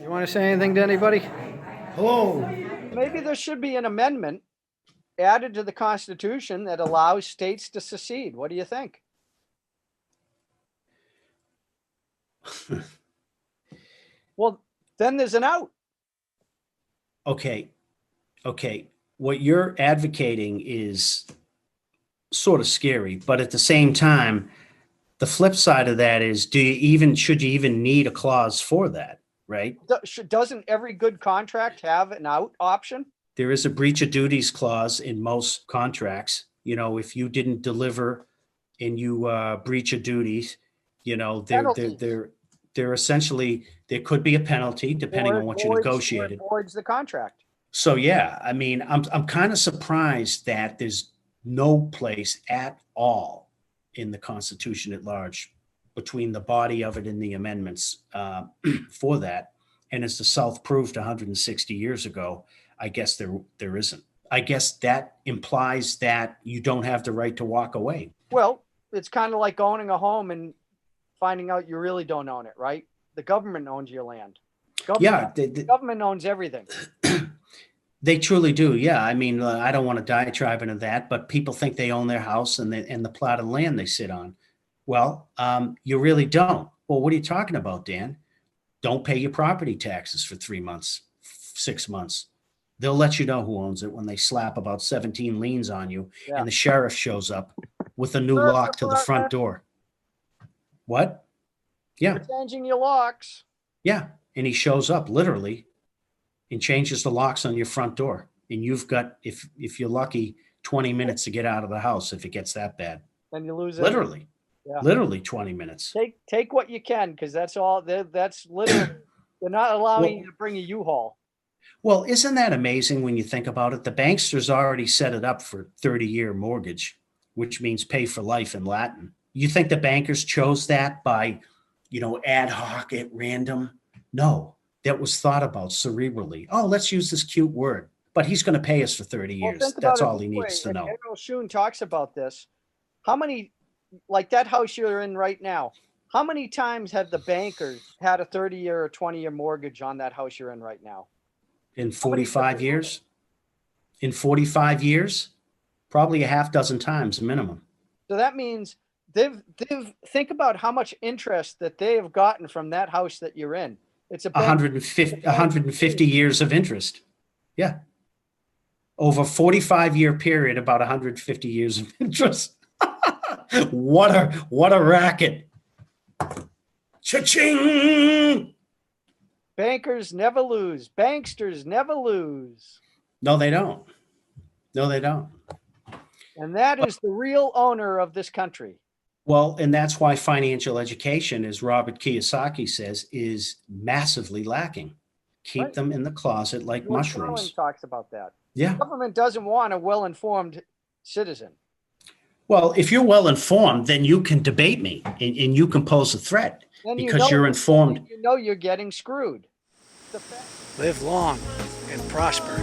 You want to say anything to anybody? Hello. Maybe there should be an amendment added to the Constitution that allows states to secede. What do you think? Well, then there's an out. Okay. What you're advocating is sort of scary, but at the same time, the flip side of that is, should you even need a clause for that, right? Doesn't every good contract have an out option? There is a breach of duties clause in most contracts. You know, if you didn't deliver and you breach of duties, you know, they're essentially, there could be a penalty depending on what you negotiated. Voids the contract. So yeah, I mean, I'm kind of surprised that there's no place at all in the Constitution at large between the body of it and the amendments for that. And as the South proved 160 years ago, I guess there isn't. I guess that implies that you don't have the right to walk away. Well, it's kind of like owning a home and finding out you really don't own it, right? The government owns your land. The government owns everything. They truly do. Yeah. I mean, I don't want to diatribe into that, but people think they own their house and the plot of land they sit on. Well, you really don't. Well, what are you talking about, Dan? Don't pay your property taxes for 3 months, 6 months. They'll let you know who owns it when they slap about 17 liens on you and the sheriff shows up with a new lock to the front door. What? Yeah. You're changing your locks. Yeah. And he shows up literally and changes the locks on your front door. And you've got, if you're lucky, 20 minutes to get out of the house if it gets that bad. And you lose it. Literally 20 minutes. Take what you can, because that's all. That's literally, they're not allowing you to bring a U-Haul. Well, isn't that amazing when you think about it? The Banksters already set it up for 30-year mortgage, which means pay for life in Latin. You think the bankers chose that by, ad hoc at random? No. That was thought about cerebrally. Oh, let's use this cute word. But he's going to pay us for 30 years. That's all he needs to know. General Schoen talks about this. How many, like that house you're in right now, how many times have the bankers had a 30-year or 20-year mortgage on that house you're in right now? In 45 years? In 45 years? Probably a half dozen times minimum. So that means they've think about how much interest that they have gotten from that house that you're in. It's 150 years of interest. Yeah. Over a 45-year period, about 150 years of interest. What a racket. Cha-ching! Bankers never lose. Banksters never lose. No, they don't. And that is the real owner of this country. Well, and that's why financial education, as Robert Kiyosaki says, is massively lacking. Keep them in the closet like mushrooms. George talks about that. Yeah. The government doesn't want a well-informed citizen. Well, if you're well-informed, then you can debate me and you can pose a threat because you're informed. You know you're getting screwed. Live long and prosper.